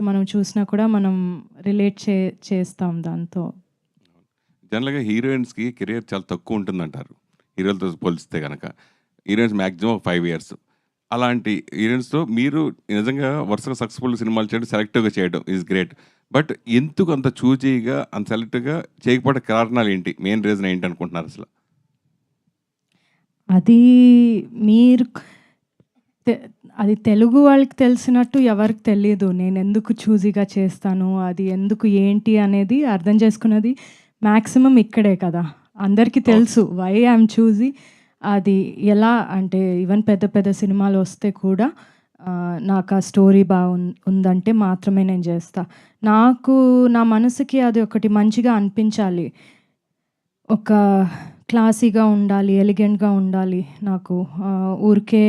మనం చూసినా కూడా మనం రిలేట్ చేస్తాం దాంతో. జనరల్‌గా హీరోయిన్స్‌కి కెరియర్ చాలా తక్కువ ఉంటుందంటారు. హీరోలతో పోల్చితే గనక. Heroines maximum 5 years. అలాంటి హీరోయిన్స్‌తో మీరు నిజంగా వరుసగా సక్సెస్‌ఫుల్ సినిమాలు చేయడం, సెలెక్టివ్‌గా చేయడం ఈస్ గ్రేట్. బట్ ఎందుకు అంత చూజీగా, అంత సెలెక్టివ్‌గా చేయకపోవడానికి కారణాలేంటి? Main reason ఏంటనుకుంటున్నారసల? అది మీరు తె అది తెలుగు వాళ్ళకి తెలిసినట్టు ఎవరికి తెలీదు. నేనెందుకు చూజీగా చేస్తాను, అది ఎందుకు ఏంటి అనేది అర్థం చేసుకున్నది మాక్సిమం ఇక్కడే కదా! అందరికీ తెలుసు వై ఐయామ్ చూజీ. అది ఎలా అంటే ఈవెన్ పెద్ద పెద్ద సినిమాలొస్తే కూడా నాకు ఆ స్టోరీ ఉందంటే మాత్రమే నేను చేస్తా. నాకు నా మనసుకి అది ఒకటి మంచిగా అనిపించాలి. ఒక క్లాసీగా ఉండాలి, ఎలిగెంట్‌గా ఉండాలి. నాకు ఊరికే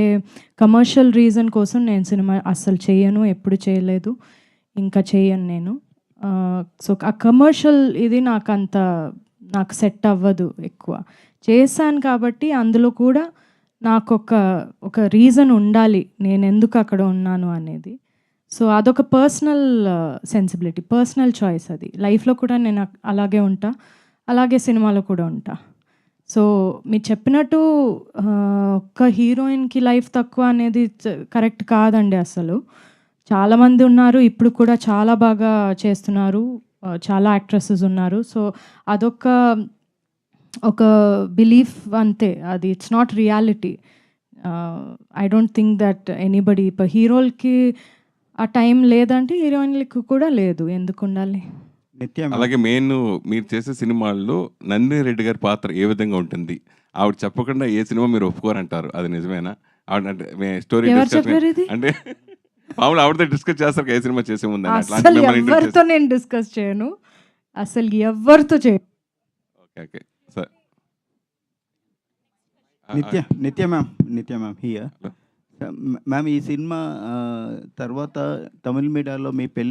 కమర్షియల్ రీజన్ కోసం నేను సినిమా అస్సలు చెయ్యను. ఎప్పుడు చేయలేదు. ఇంకా చెయ్యను నేను. సో, ఆ కమర్షియల్ ఇది నాకు సెట్ అవ్వదు ఎక్కువ. చేశాను కాబట్టి అందులో కూడా ఒక రీజన్ ఉండాలి. నేనెందుకు అక్కడ ఉన్నాను అనేది. సో, అదొక పర్సనల్ సెన్సిబిలిటీ, పర్సనల్ చాయిస్ అది. లైఫ్‌లో కూడా నేను అలాగే ఉంటా. అలాగే సినిమాలో కూడా ఉంటా. సో, మీరు చెప్పినట్టు ఒక్క హీరోయిన్‌కి లైఫ్ తక్కువ అనేది కరెక్ట్ కాదండి అసలు. చాలామంది ఉన్నారు. ఇప్పుడు కూడా చాలా బాగా చేస్తున్నారు. చాలా యాక్ట్రెసెస్ ఉన్నారు. సో, అదొక ఒక బిలీఫ్ అంతే. అది it's not reality. I don't think that anybody హీరోలకి ఆ టైం లేదంటే హీరోయిన్‌లకి కూడా లేదు. ఎందుకుండాలి? నిత్య మ్యామ్. అలాగే మెయిన్ మీరు చేసే సినిమాల్లో నందిని రెడ్డి గారి పాత్ర ఏ విధంగా ఉంటుంది? ఆవిడ చెప్పకుండా ఏ సినిమా మీరు ఒప్పుకోరంటారు. అది నిజమేనా? ఆవిడ అంటే స్టోరీ ఎవరు డిస్కషన్ చెప్పారు ఇది? అంటే మామూలుగా ఆవిడతో డిస్కస్ చేస్తారు ఏ సినిమా చేసే ముందని. అట్లాంటి అస్సలు మిమ్మల్ని ఇంటర్వ్యూ ఎవ్వరితో నేను డిస్కస్ చేయను. అసలు ఎవ్వరితో చేయను. ఓకే. ఓకే. సరే. నిత్య మ్యామ్ హియర్. హలో. మ్యామ్, ఈ సినిమా తర్వాత తమిళ్ మీడియాలో మీ పెళ్లి